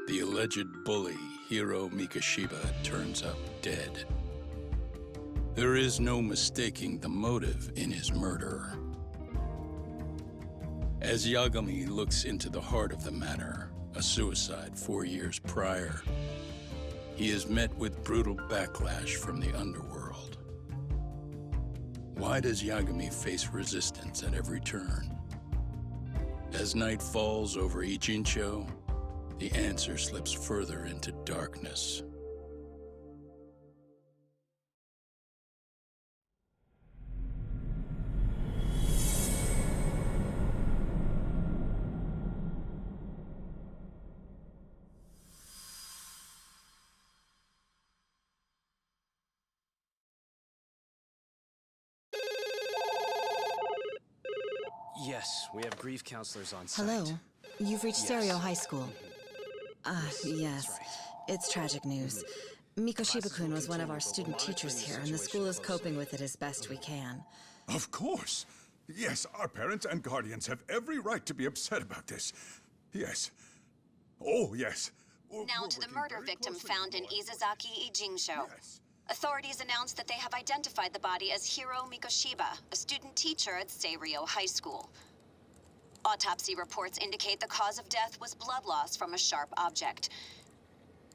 The alleged bully, Hiro Mikoshiba, turns up dead. There is no mistaking the motive in his murder. As Yagami looks into the heart of the matter, a suicide 4 years prior, he is met with brutal backlash from the underworld. Why does Yagami face resistance at every turn? As night falls over Ichincho, the answer slips further into darkness. Yes, we have grief counselors on site. Hello. You've reached Yes. Serio High School. Yes. That's right. It's tragic news. Mikoshiba-kun was one of our student teachers here, and the school is coping with it as best we can. Of course. Yes, our parents and guardians have every right to be upset about this. Yes. Oh, yes. Now to the murder victim found in Izazaki Ijincho. Yes. Authorities announced that they have identified the body as Hiro Mikoshiba, a student teacher at Seiryo High School. Autopsy reports indicate the cause of death was blood loss from a sharp object.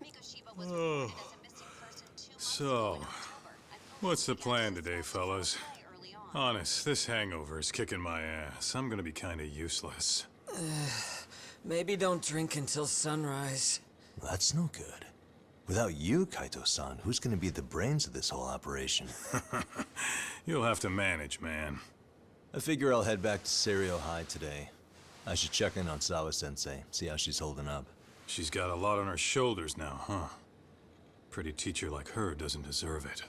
Mikoshiba was reported as a missing person 2 months So, ago in October, and what's the police plan suspect today, was fellas? high early on. Honest, this hangover is kicking my ass. I'm gonna be kinda useless. Maybe don't drink until sunrise. That's no good. Without you, Kaito-san, who's gonna be the brains of this whole operation? You'll have to manage, man. I figure I'll head back to Serio High today. I should check in on Sawa-sensei, see how she's holding up. She's got a lot on her shoulders now, huh? Pretty teacher like her doesn't deserve it.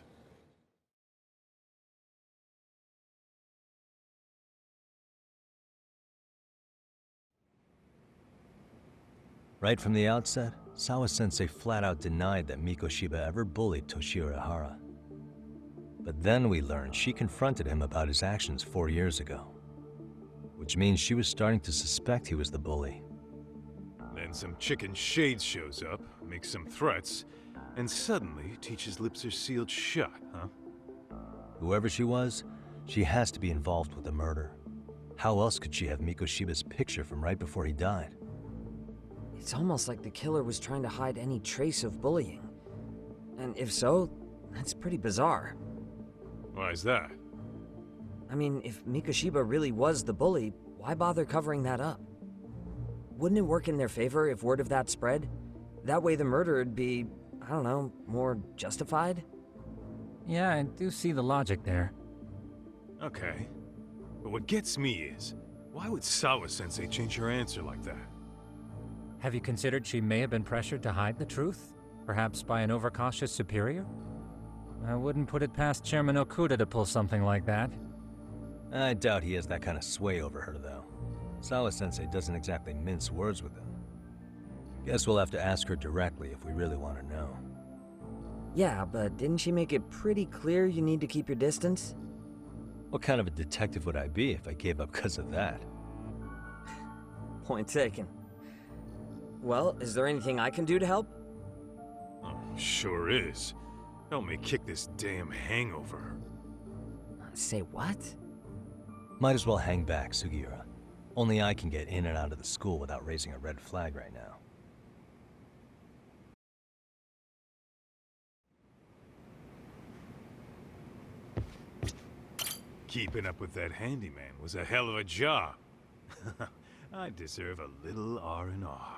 Right from the outset, Sawa-sensei flat out denied that Mikoshiba ever bullied Toshio Ihara. But then we learned she confronted him about his actions 4 years ago. Which means she was starting to suspect he was the bully. Then some chicken shade shows up, makes some threats, and suddenly teacher's lips are sealed shut, huh? Whoever she was, she has to be involved with the murder. How else could she have Mikoshiba's picture from right before he died? It's almost like the killer was trying to hide any trace of bullying. And if so, that's pretty bizarre. Why is that? I mean, if Mikoshiba really was the bully, why bother covering that up? Wouldn't it work in their favor if word of that spread? That way the murder would be, I don't know, more justified? Yeah, I do see the logic there. Okay. But what gets me is, why would Sawa-sensei change her answer like that? Have you considered she may have been pressured to hide the truth? Perhaps by an overcautious superior? I wouldn't put it past Chairman Okuda to pull something like that. I doubt he has that kind of sway over her, though. Sawa-sensei doesn't exactly mince words with him. Guess we'll have to ask her directly if we really want to know. Yeah, but didn't she make it pretty clear you need to keep your distance? What kind of a detective would I be if I gave up because of that? Point taken. Well, is there anything I can do to help? Oh, sure is. Help me kick this damn hangover. Say what? Might as well hang back, Sugiura. Only I can get in and out of the school without raising a red flag right now. Keeping up with that handyman was a hell of a job. I deserve a little R&R.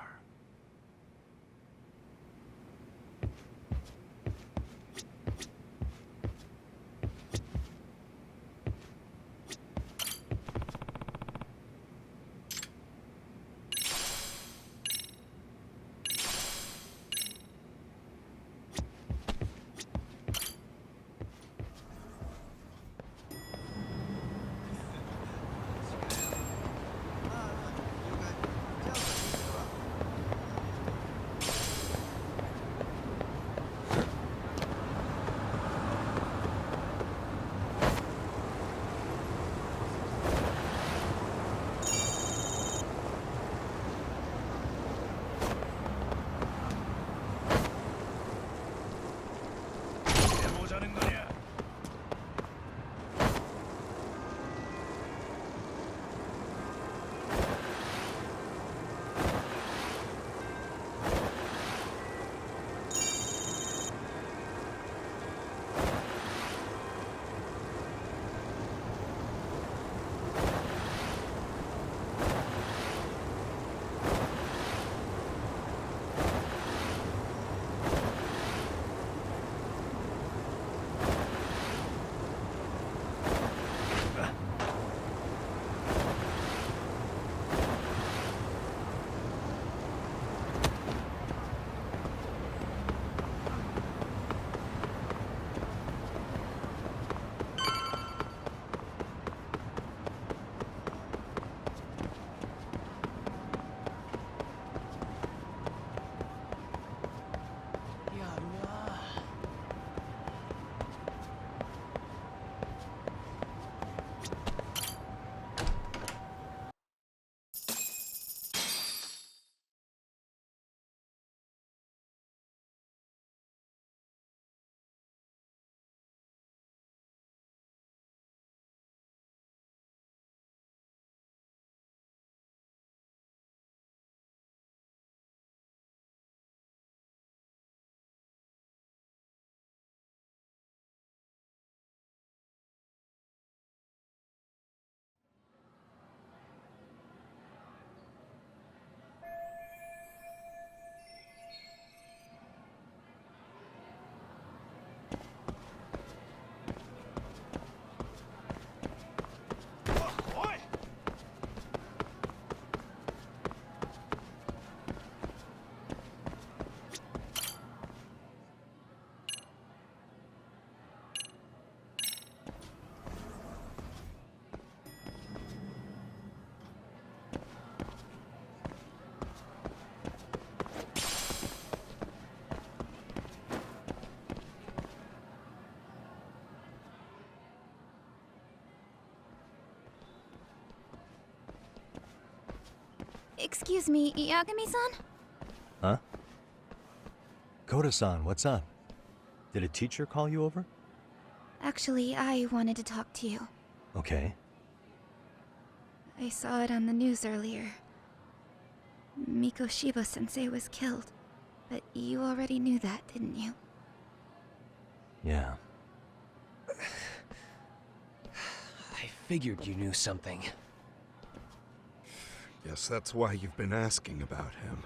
Excuse me, Yagami-san? Huh? Koda-san, what's up? Did a teacher call you over? Actually, I wanted to talk to you. Okay. I saw it on the news earlier. Mikoshiba-sensei was killed. But you already knew that, didn't you? Yeah. I figured you knew something. Guess that's why you've been asking about him.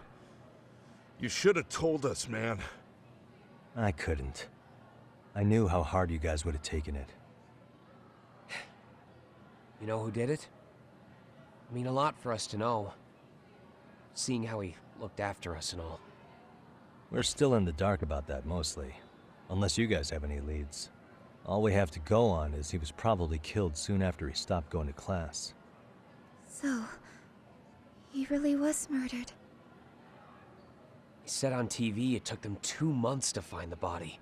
You should have told us, man. I couldn't. I knew how hard you guys would have taken it. You know who did it? I mean a lot for us to know. Seeing how he looked after us and all. We're still in the dark about that, mostly. Unless you guys have any leads. All we have to go on is he was probably killed soon after he stopped going to class. So, he really was murdered. He said on TV it took them 2 months to find the body.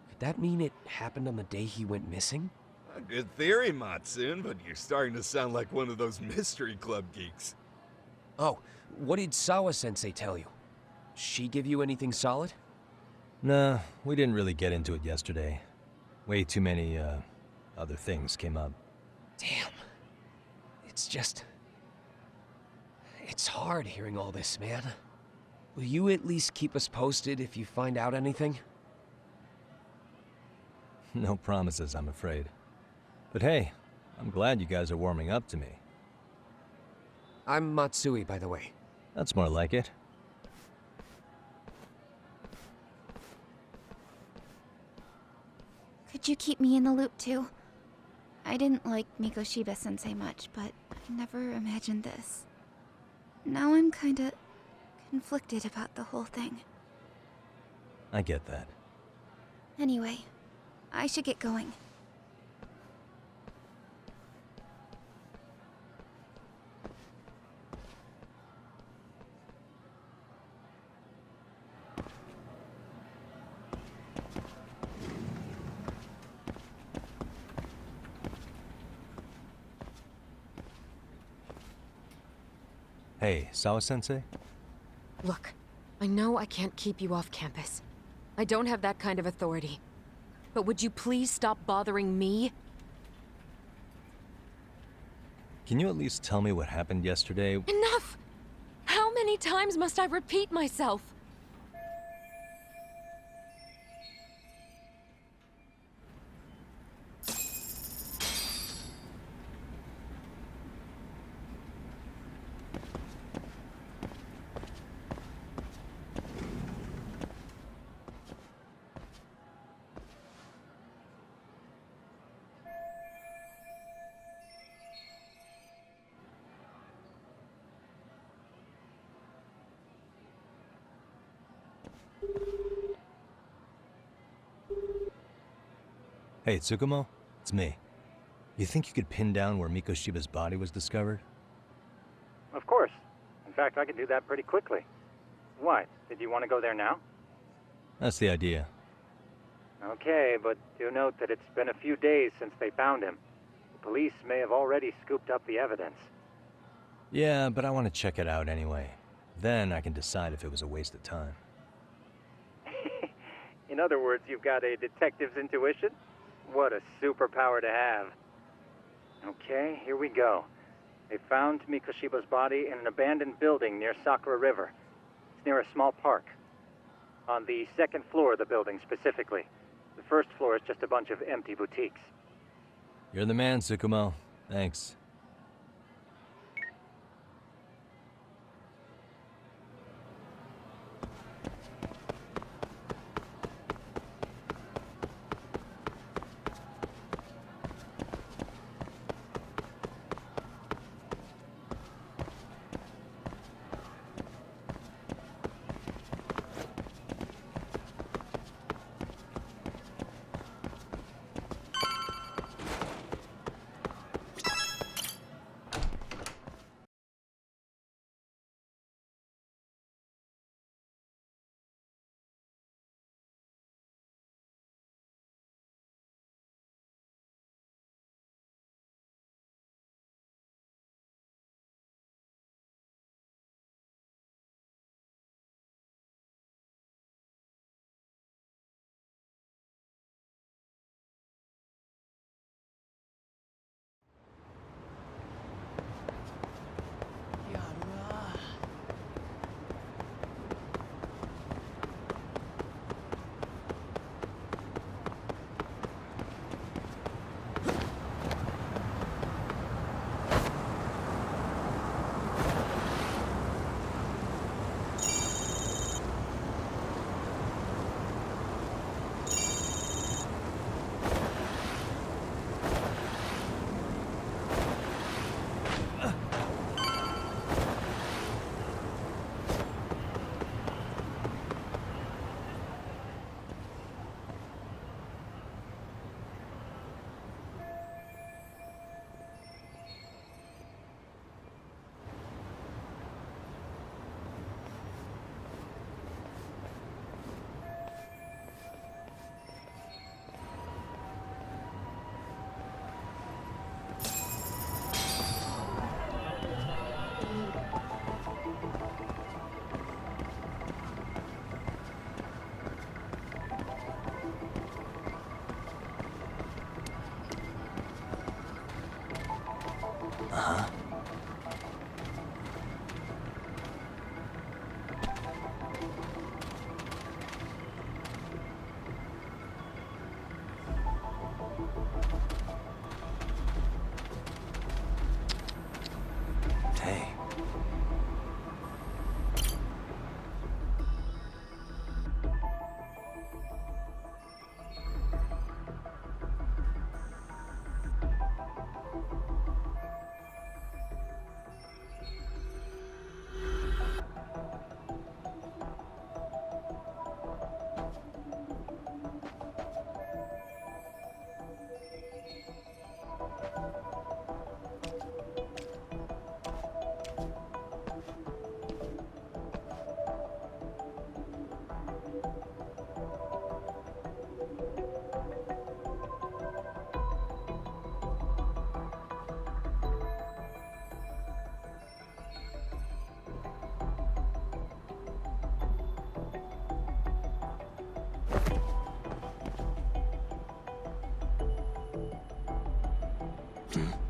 Could that mean it happened on the day he went missing? A good theory, Matsun, but you're starting to sound like one of those mystery club geeks. Oh, what did Sawa-sensei tell you? She give you anything solid? Nah, we didn't really get into it yesterday. Way too many, other things came up. Damn. It's just... It's hard hearing all this, man. Will you at least keep us posted if you find out anything? No promises, I'm afraid. But hey, I'm glad you guys are warming up to me. I'm Matsui, by the way. That's more like it. Could you keep me in the loop too? I didn't like Mikoshiba-sensei much, but I never imagined this. Now I'm kinda conflicted about the whole thing. I get that. Anyway, I should get going. Hey, Sawa-sensei? Look, I know I can't keep you off campus. I don't have that kind of authority. But would you please stop bothering me? Can you at least tell me what happened yesterday? Enough! How many times must I repeat myself? Hey, Tsukumo? It's me. You think you could pin down where Mikoshiba's body was discovered? Of course. In fact, I can do that pretty quickly. What? Did you want to go there now? That's the idea. Okay, but do note that it's been a few days since they found him. The police may have already scooped up the evidence. Yeah, but I want to check it out anyway. Then I can decide if it was a waste of time. In other words, you've got a detective's intuition? What a superpower to have. Okay, here we go. They found Mikoshiba's body in an abandoned building near Sakura River. It's near a small park. On the second floor of the building, specifically. The first floor is just a bunch of empty boutiques. You're the man, Tsukumo. Thanks. Uh-huh.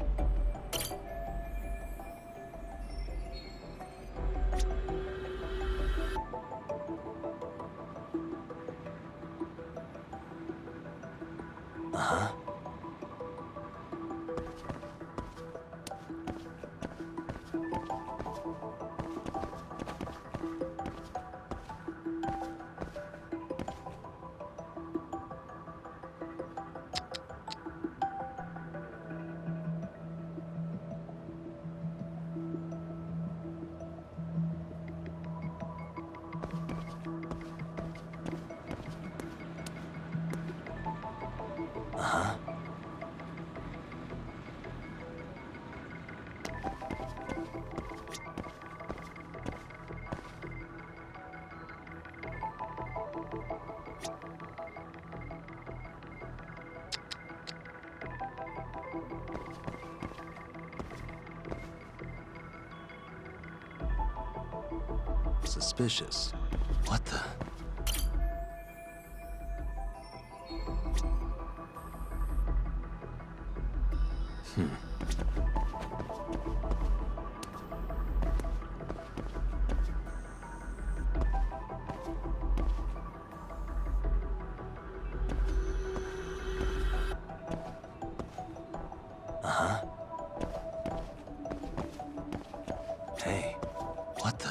Uh-huh. Suspicious. What the? Uh-huh. Hey, what the?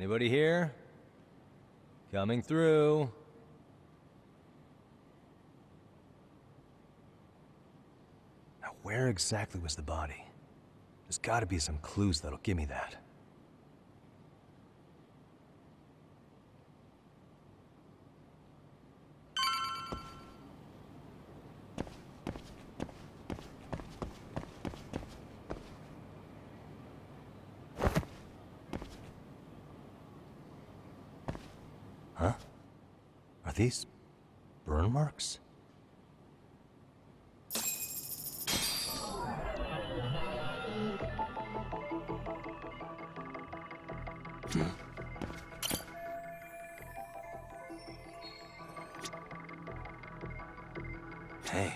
Anybody here? Coming through. Now, where exactly was the body? There's gotta be some clues that'll give me that. Huh? Are these burn marks? Hey.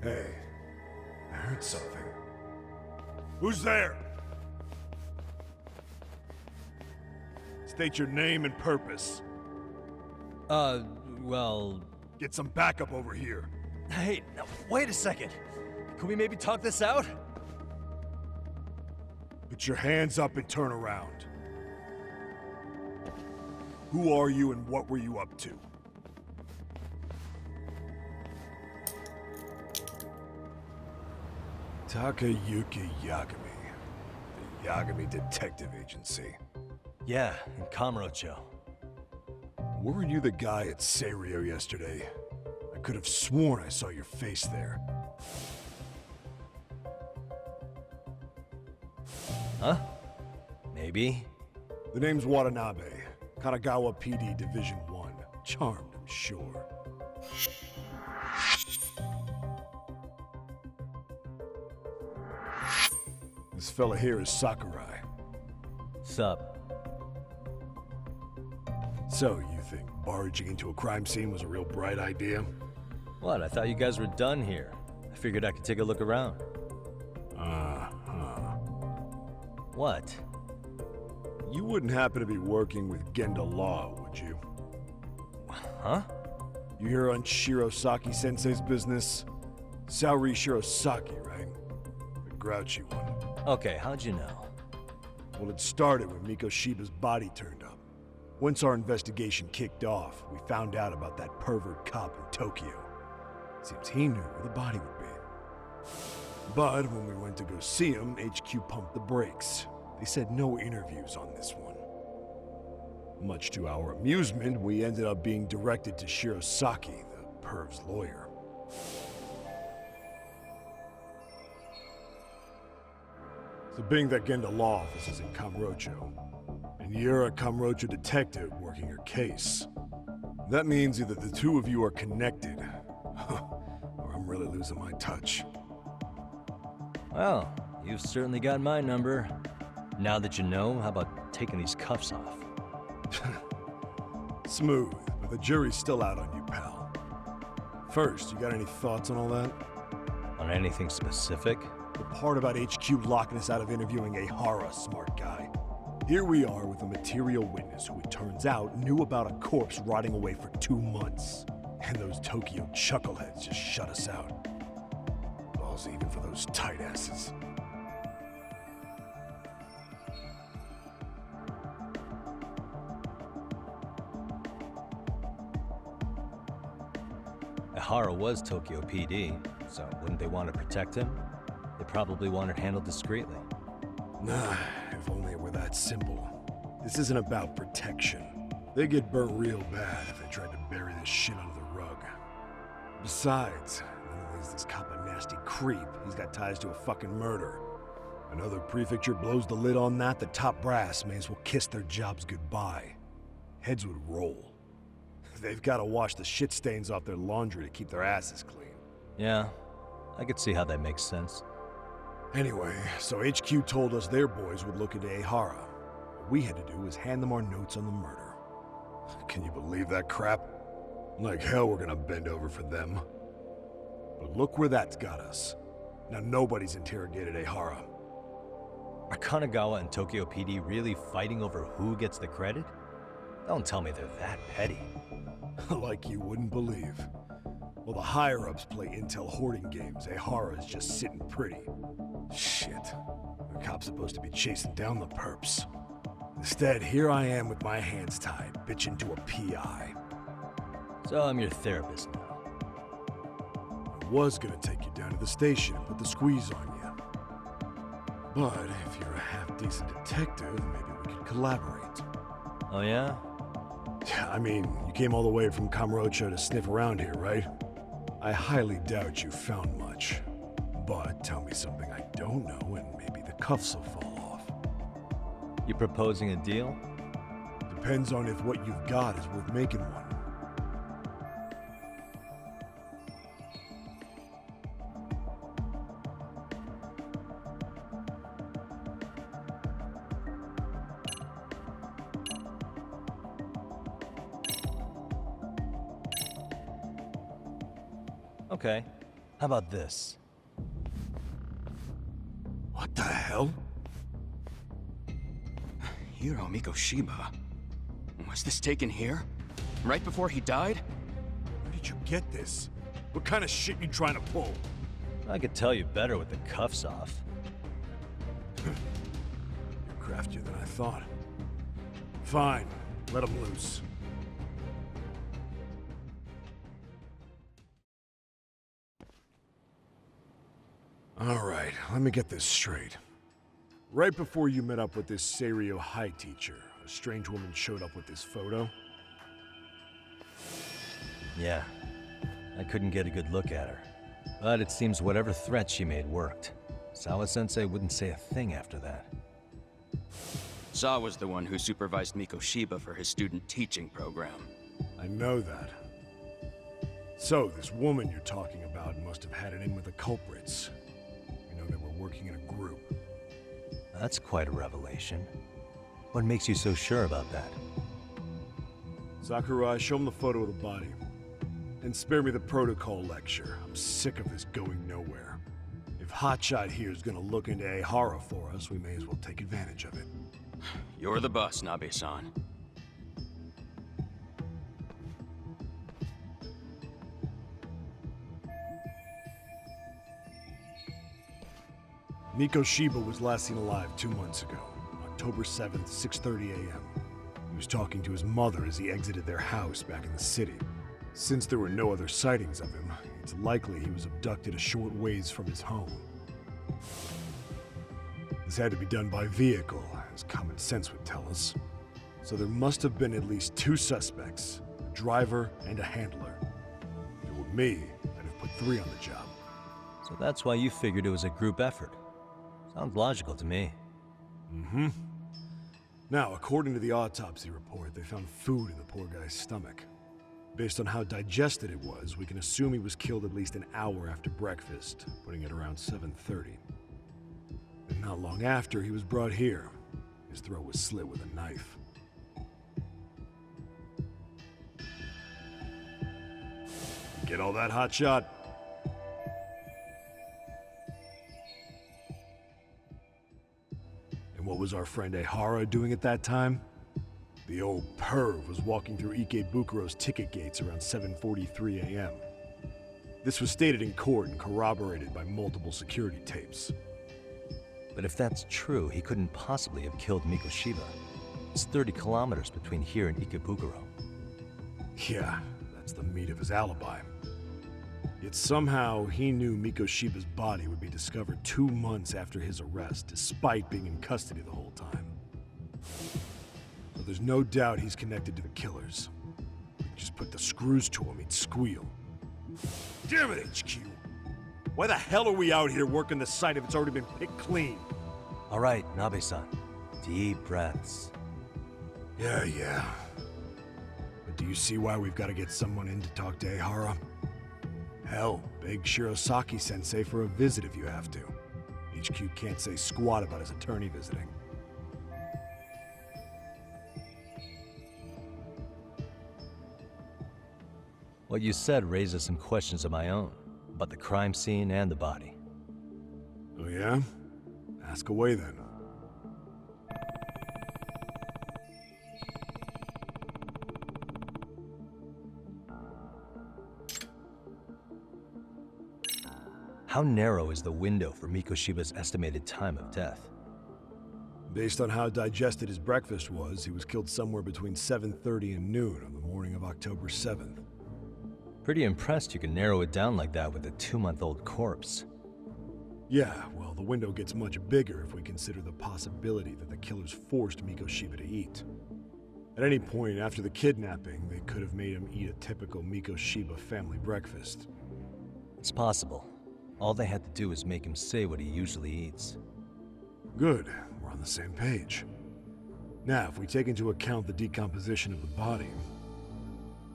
Hey, I heard something. Who's there? State your name and purpose. Well... Get some backup over here. Hey, now, wait a second. Can we maybe talk this out? Put your hands up and turn around. Who are you and what were you up to? Takayuki Yagami. The Yagami Detective Agency. Yeah, in Kamurocho. Weren't you the guy at Seirio yesterday? I could have sworn I saw your face there. Huh? Maybe. The name's Watanabe. Kanagawa PD Division 1. Charmed, I'm sure. This fella here is Sakurai. Sup? So, you think barging into a crime scene was a real bright idea? What? I thought you guys were done here. I figured I could take a look around. What? You wouldn't happen to be working with Genda Law, would you? Huh? You hear on Shirosaki-sensei's business? Saori Shirosaki, right? The grouchy one. Okay, how'd you know? Well, it started when Mikoshiba's body turned up. Once our investigation kicked off, we found out about that pervert cop in Tokyo. Seems he knew where the body would be. But when we went to go see him, HQ pumped the brakes. They said no interviews on this one. Much to our amusement, we ended up being directed to Shirosaki, the perv's lawyer. So being that Genda Law office is in Kamurocho, and you're a Kamurocho detective working your case, that means either the two of you are connected, or I'm really losing my touch. Well, you've certainly got my number. Now that you know, how about taking these cuffs off? Smooth, but the jury's still out on you, pal. First, you got any thoughts on all that? On anything specific? The part about HQ locking us out of interviewing a Hara, smart guy. Here we are with a material witness who it turns out knew about a corpse rotting away for 2 months. And those Tokyo chuckleheads just shut us out. Balls even for those tight asses. Ihara was Tokyo PD, so wouldn't they want to protect him? They probably want it handled discreetly. Nah, if only it were that simple. This isn't about protection. They get burnt real bad if they tried to bury this shit under the rug. Besides, none of this cop a nasty nasty creep. He's got ties to a fucking murder. Another prefecture blows the lid on that, the top brass may as well kiss their jobs goodbye. Heads would roll. They've got to wash the shit stains off their laundry to keep their asses clean. Yeah, I could see how that makes sense. Anyway, so HQ told us their boys would look into Ehara. What we had to do was hand them our notes on the murder. Can you believe that crap? Like hell we're gonna bend over for them. But look where that's got us. Now nobody's interrogated Ehara. Are Kanagawa and Tokyo PD really fighting over who gets the credit? Don't tell me they're that petty. Like you wouldn't believe. Well, the higher-ups play intel hoarding games. Ehara is just sitting pretty. Shit. The cop's supposed to be chasing down the perps. Instead, here I am with my hands tied, bitching to a PI. So I'm your therapist now. I was gonna take you down to the station and put the squeeze on you. But if you're a half-decent detective, maybe we could collaborate. Oh yeah? Yeah, I mean, you came all the way from Kamurocho to sniff around here, right? I highly doubt you found much. But tell me something I don't know and maybe the cuffs will fall off. You proposing a deal? Depends on if what you've got is worth making one. Okay. How about this? What the hell? Hiro Mikoshiba. Was this taken here? Right before he died? Where did you get this? What kind of shit you trying to pull? I could tell you better with the cuffs off. You're craftier than I thought. Fine, let him loose. All right, let me get this straight. Right before you met up with this Seiryo High teacher, a strange woman showed up with this photo? Yeah. I couldn't get a good look at her. But it seems whatever threat she made worked. Sawa-sensei wouldn't say a thing after that. Saw was the one who supervised Mikoshiba for his student teaching program. I know that. So, this woman you're talking about must have had it in with the culprits. You know, they were working in a group. That's quite a revelation. What makes you so sure about that? Sakurai, show him the photo of the body. And spare me the protocol lecture. I'm sick of this going nowhere. If Hotshot here is gonna look into Ehara for us, we may as well take advantage of it. You're the boss, Nabe-san. Mikoshiba was last seen alive 2 months ago, October 7th, 6:30 a.m. He was talking to his mother as he exited their house back in the city. Since there were no other sightings of him, it's likely he was abducted a short ways from his home. This had to be done by vehicle, as common sense would tell us. So there must have been at least 2 suspects, a driver and a handler. If it were me, I'd have put 3 on the job. So that's why you figured it was a group effort. Sounds logical to me. Mm-hmm. Now, according to the autopsy report, they found food in the poor guy's stomach. Based on how digested it was, we can assume he was killed at least an hour after breakfast, putting it around 7:30. And not long after, he was brought here. His throat was slit with a knife. Get all that, Hotshot? And what was our friend Ehara doing at that time? The old perv was walking through Ikebukuro's ticket gates around 7:43 a.m. This was stated in court and corroborated by multiple security tapes. But if that's true, he couldn't possibly have killed Mikoshiba. It's 30 kilometers between here and Ikebukuro. Yeah, that's the meat of his alibi. Yet somehow he knew Mikoshiba's body would be discovered 2 months after his arrest, despite being in custody the whole time. So there's no doubt he's connected to the killers. If we just put the screws to him, he'd squeal. Damn it, HQ! Why the hell are we out here working the site if it's already been picked clean? All right, Nabe-san. Deep breaths. Yeah. But do you see why we've got to get someone in to talk to Ehara? Hell, beg Shirosaki-sensei for a visit if you have to. HQ can't say squat about his attorney visiting. What you said raises some questions of my own, about the crime scene and the body. Oh yeah? Ask away then. How narrow is the window for Mikoshiba's estimated time of death? Based on how digested his breakfast was, he was killed somewhere between 7:30 and noon on the morning of October 7th. Pretty impressed you can narrow it down like that with a 2-month-old corpse. Yeah, well, the window gets much bigger if we consider the possibility that the killers forced Mikoshiba to eat. At any point after the kidnapping, they could have made him eat a typical Mikoshiba family breakfast. It's possible. All they had to do was make him say what he usually eats. Good, we're on the same page. Now, if we take into account the decomposition of the body,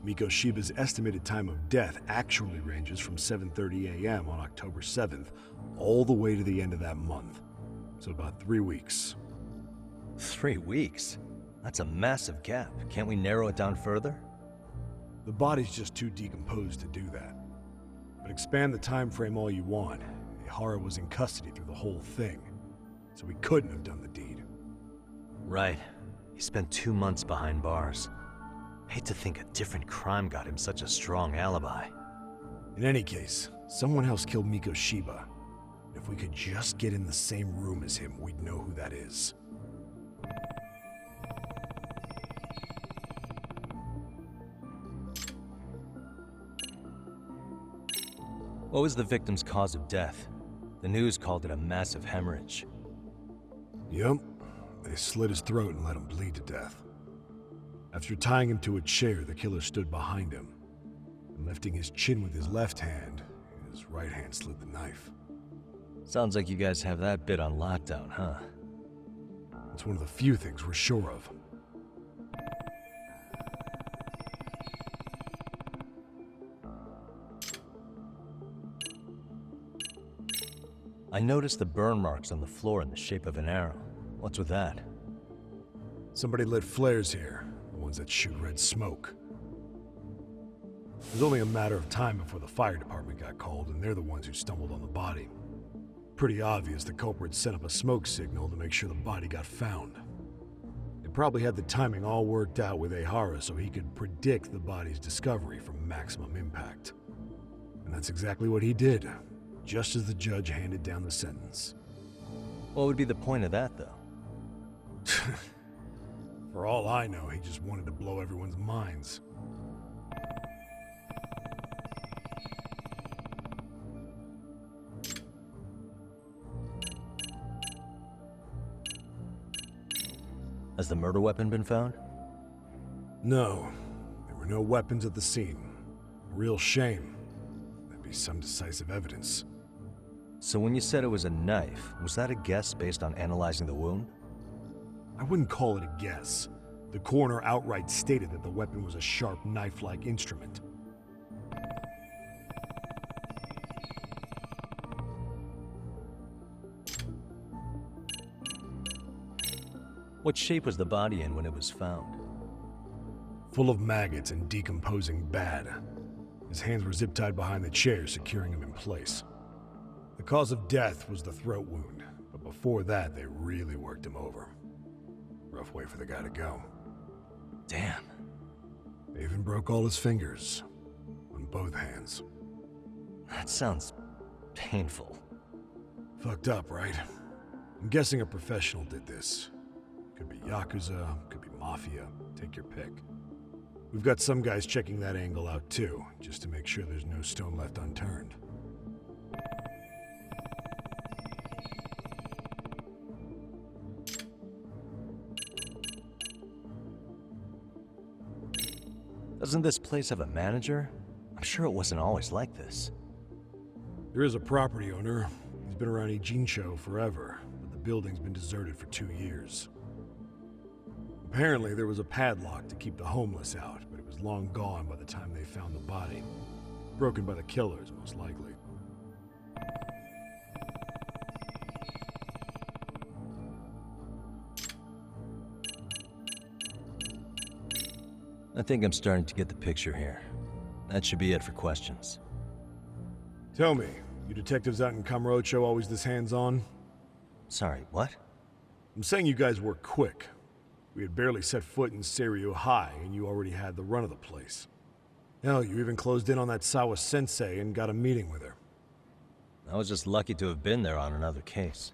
Mikoshiba's estimated time of death actually ranges from 7:30 a.m. on October 7th all the way to the end of that month. So about 3 weeks. 3 weeks? That's a massive gap. Can't we narrow it down further? The body's just too decomposed to do that. But expand the time frame all you want. Ehara was in custody through the whole thing, so he couldn't have done the deed. Right. He spent 2 months behind bars. Hate to think a different crime got him such a strong alibi. In any case, someone else killed Mikoshiba. If we could just get in the same room as him, we'd know who that is. What was the victim's cause of death? The news called it a massive hemorrhage. Yep. They slit his throat and let him bleed to death. After tying him to a chair, the killer stood behind him. And lifting his chin with his left hand, his right hand slid the knife. Sounds like you guys have that bit on lockdown, huh? It's one of the few things we're sure of. I noticed the burn marks on the floor in the shape of an arrow. What's with that? Somebody lit flares here, the ones that shoot red smoke. It was only a matter of time before the fire department got called, and they're the ones who stumbled on the body. Pretty obvious the culprit set up a smoke signal to make sure the body got found. They probably had the timing all worked out with Ehara so he could predict the body's discovery from maximum impact. And that's exactly what he did, just as the judge handed down the sentence. What would be the point of that, though? For all I know, he just wanted to blow everyone's minds. Has the murder weapon been found? No. There were no weapons at the scene. Real shame. That'd be some decisive evidence. So when you said it was a knife, was that a guess based on analyzing the wound? I wouldn't call it a guess. The coroner outright stated that the weapon was a sharp knife-like instrument. What shape was the body in when it was found? Full of maggots and decomposing bad. His hands were zip-tied behind the chair, securing him in place. The cause of death was the throat wound, but before that, they really worked him over. Rough way for the guy to go. Damn. They even broke all his fingers. On both hands. That sounds painful. Fucked up, right? I'm guessing a professional did this. Could be Yakuza, could be Mafia, take your pick. We've got some guys checking that angle out too, just to make sure there's no stone left unturned. Doesn't this place have a manager? I'm sure it wasn't always like this. There is a property owner. He's been around Ijincho forever, but the building's been deserted for 2 years. Apparently, there was a padlock to keep the homeless out, but it was long gone by the time they found the body. Broken by the killers, most likely. I think I'm starting to get the picture here. That should be it for questions. Tell me, you detectives out in Kamurocho always this hands-on? Sorry, what? I'm saying you guys work quick. We had barely set foot in Seiryo High, and you already had the run of the place. Hell, you even closed in on that Sawa-sensei and got a meeting with her. I was just lucky to have been there on another case.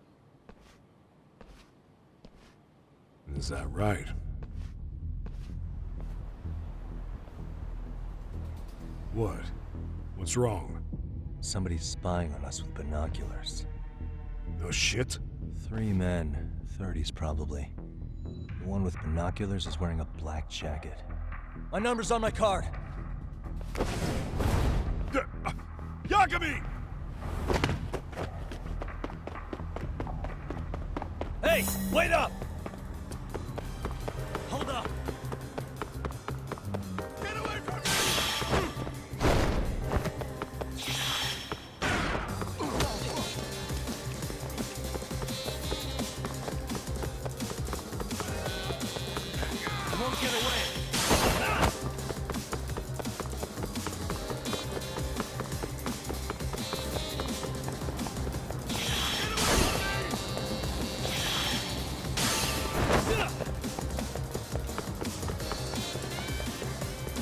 Is that right? What? What's wrong? Somebody's spying on us with binoculars. No shit? 3 men, 30s probably. The one with binoculars is wearing a black jacket. My number's on my card! Yagami! Hey, wait up! Hold up! Get away from me! I won't get away!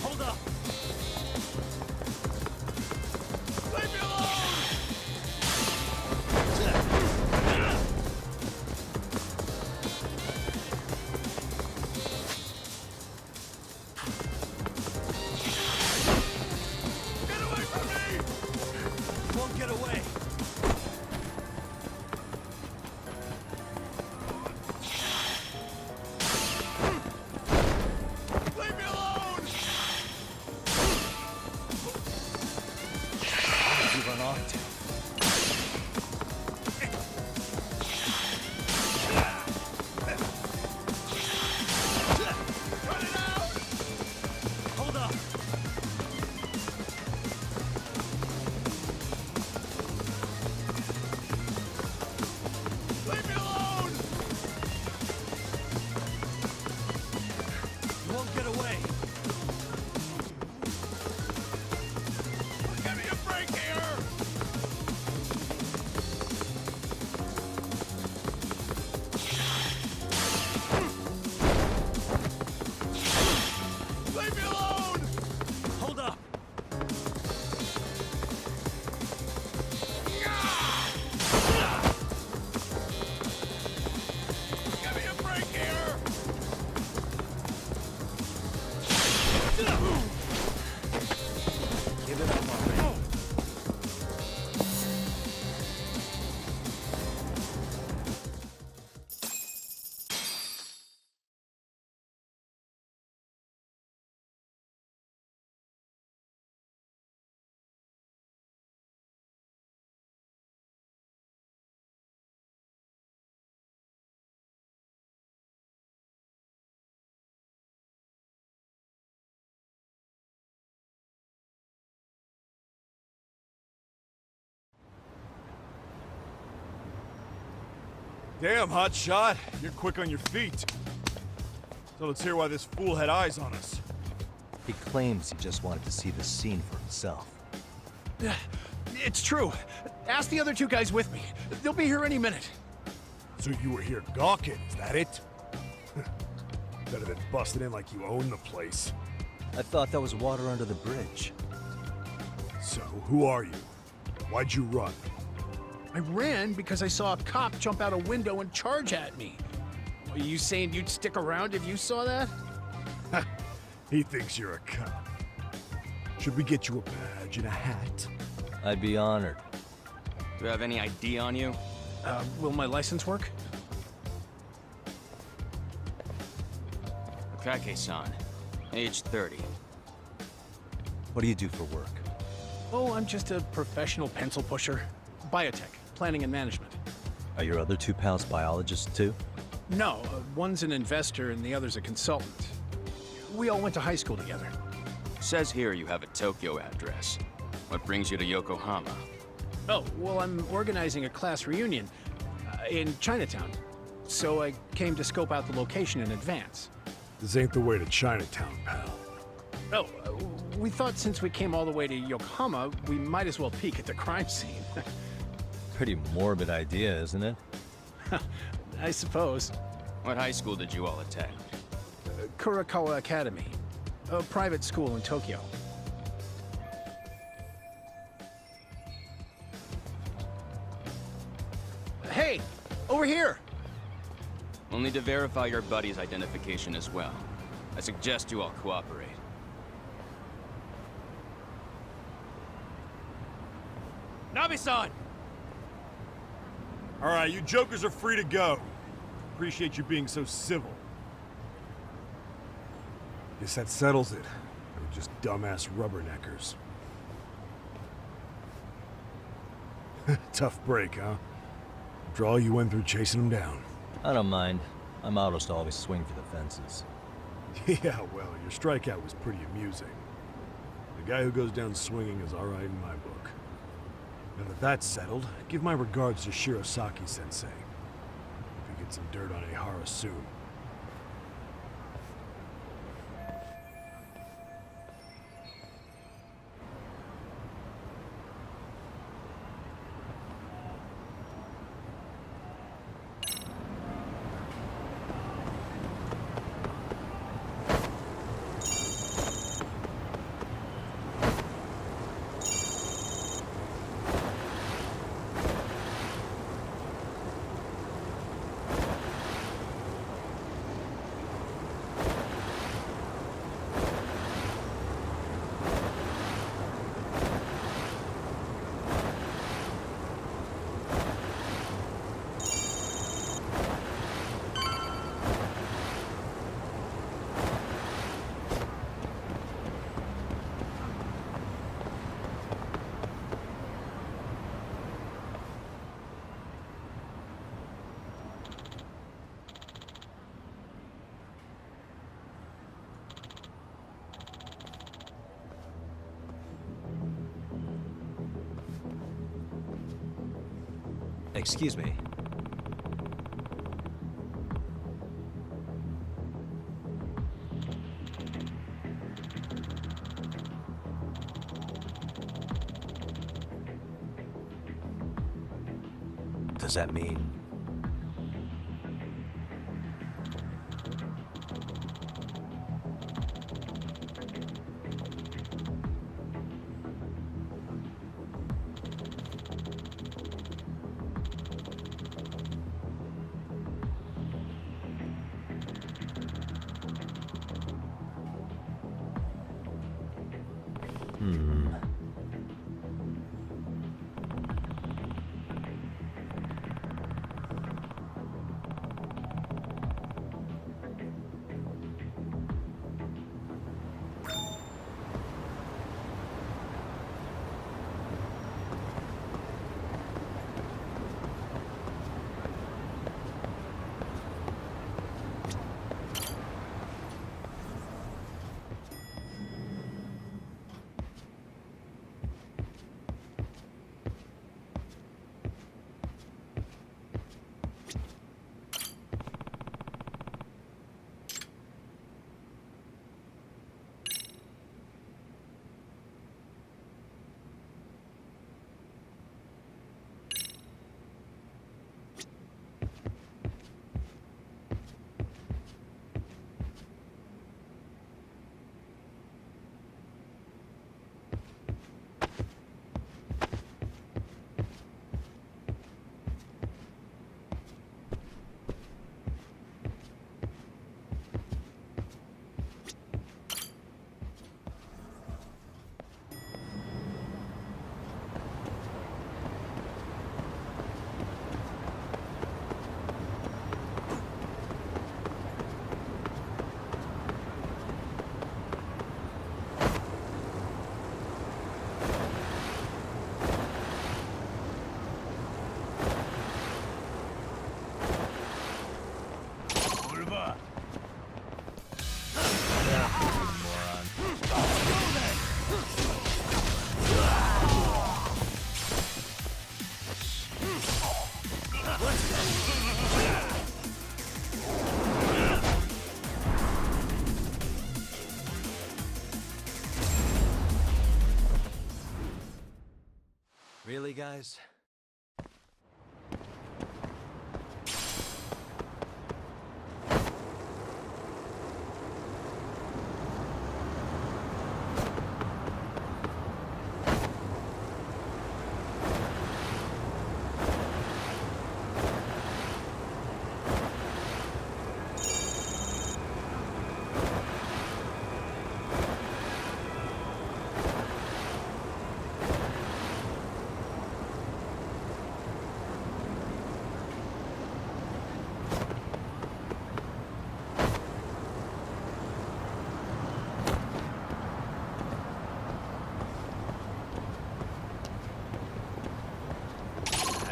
Hold up! Leave me alone! Get away from me! Won't get away! Leave me alone! Where did you run off to? Cut it out! Hold up! Leave me alone! You won't get away! Give me a break here! Leave me alone! Hold up! Give me a break here! Give it up already. Damn, hotshot. You're quick on your feet. So let's hear why this fool had eyes on us. He claims he just wanted to see the scene for himself. It's true. Ask the other 2 guys with me. They'll be here any minute. So you were here gawking, is that it? Better than busting in like you own the place. I thought that was water under the bridge. So, who are you? Why'd you run? I ran because I saw a cop jump out a window and charge at me. Are you saying you'd stick around if you saw that? He thinks you're a cop. Should we get you a badge and a hat? I'd be honored. Do you have any ID on you? Will my license work? Akake-san, age 30. What do you do for work? Oh, I'm just a professional pencil pusher. Biotech, planning and management. Are your other two pals biologists too? No, one's an investor and the other's a consultant. We all went to high school together. Says here you have a Tokyo address. What brings you to Yokohama? Oh, well, I'm organizing a class reunion in Chinatown. So I came to scope out the location in advance. This ain't the way to Chinatown, pal. Oh, we thought since we came all the way to Yokohama, we might as well peek at the crime scene. Pretty morbid idea, isn't it? I suppose. What high school did you all attend? Kurakawa Academy, a private school in Tokyo. Hey, over here! We'll need to verify your buddy's identification as well. I suggest you all cooperate. Nabi-san! Alright, you jokers are free to go. Appreciate you being so civil. Guess that settles it. We're just dumbass rubberneckers. Tough break, huh? After all you went through chasing them down. I don't mind. My motto's to always swing for the fences. Yeah, well, your strikeout was pretty amusing. The guy who goes down swinging is alright in my book. Now that that's settled, give my regards to Shirosaki-sensei. Hope you get some dirt on Ehara soon. Excuse me. Does that mean... guys.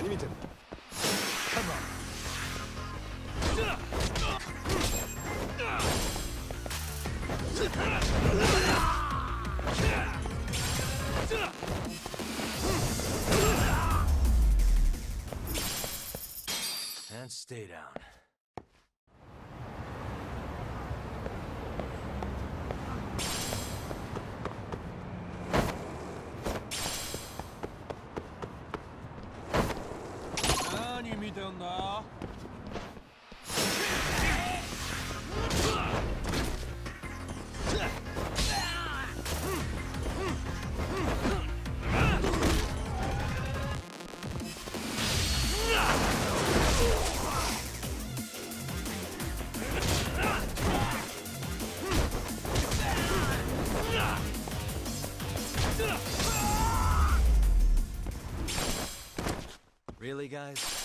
아니면 됩니다. And stay down. Really, guys?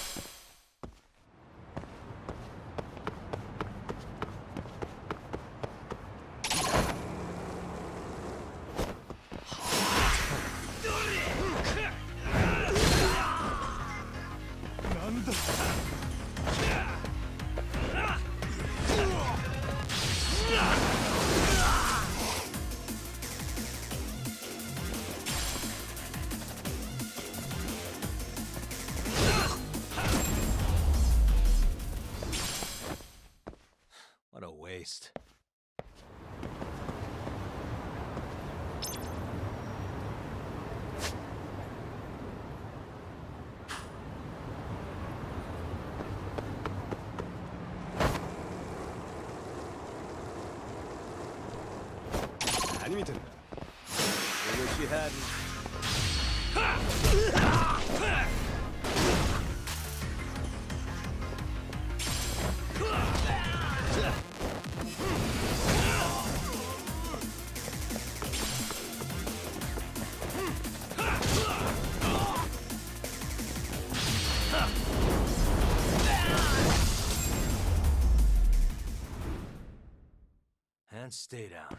What a waste. 아니면 됩니다. I wish you hadn't. And stay down.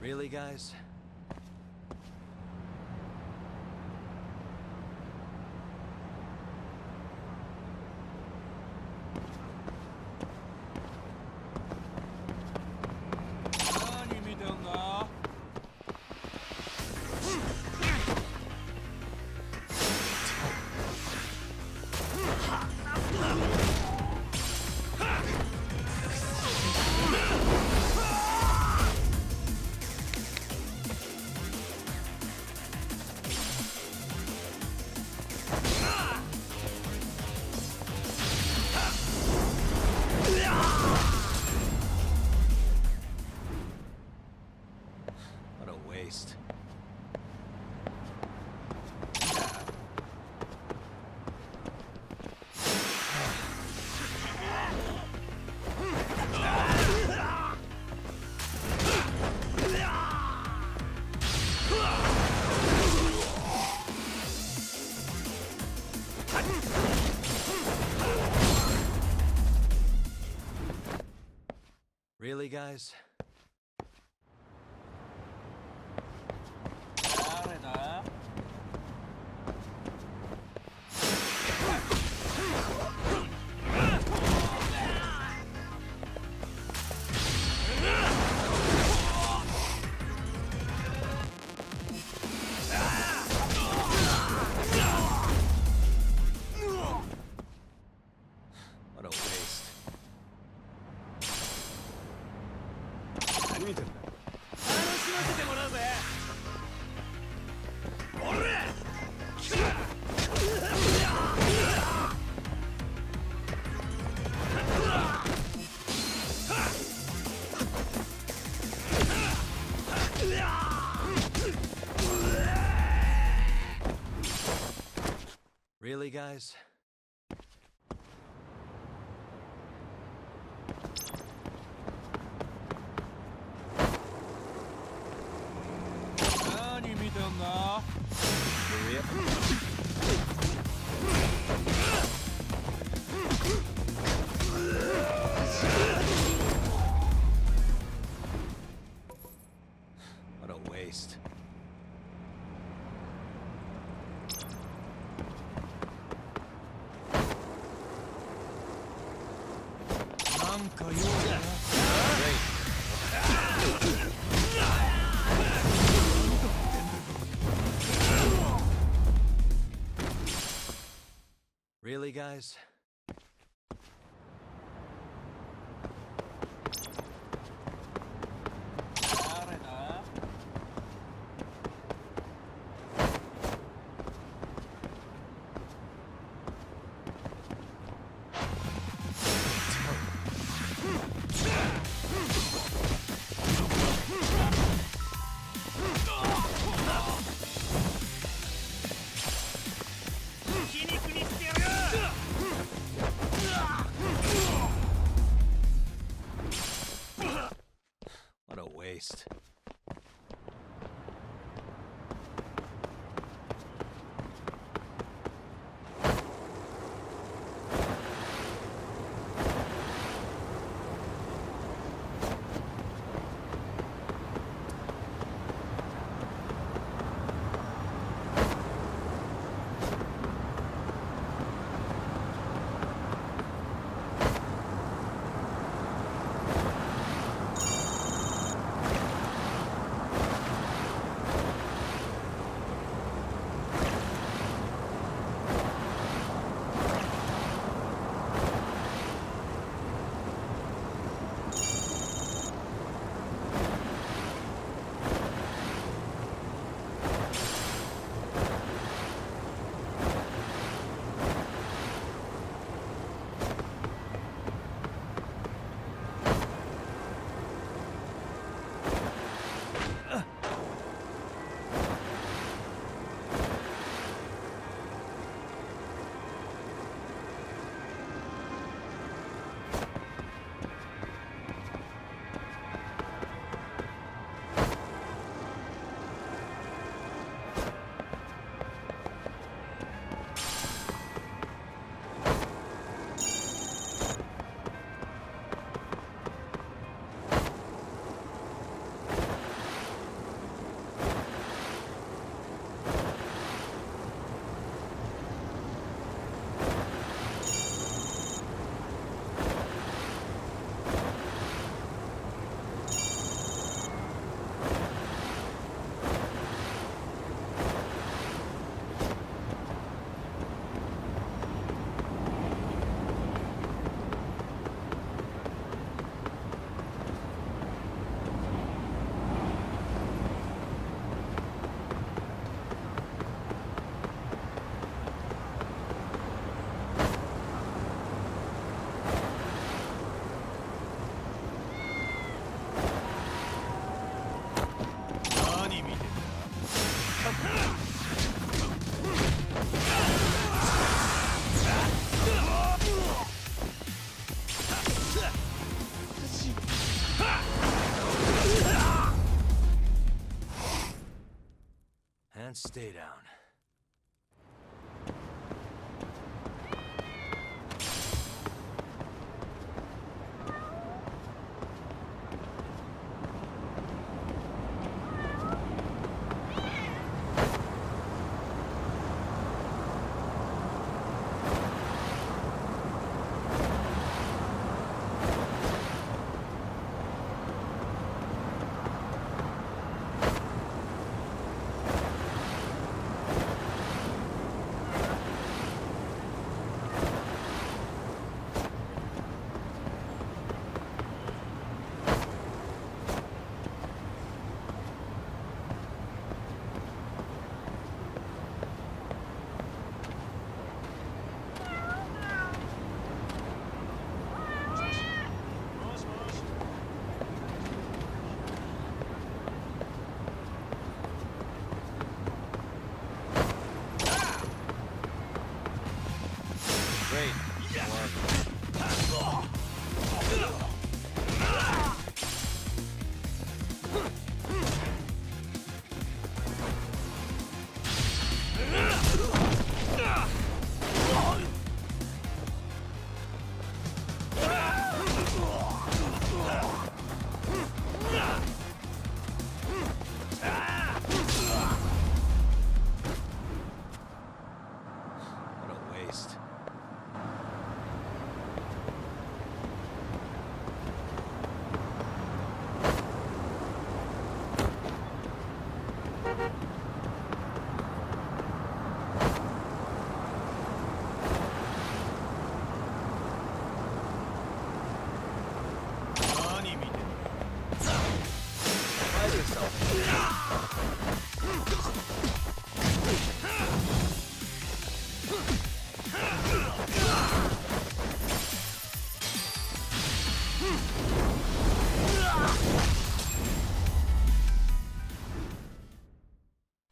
Really, guys? Really, guys? What a waste. Really, guys? What a waste. Really, guys? What a waste. And stay down. Great. What a waste.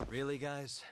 Really, guys?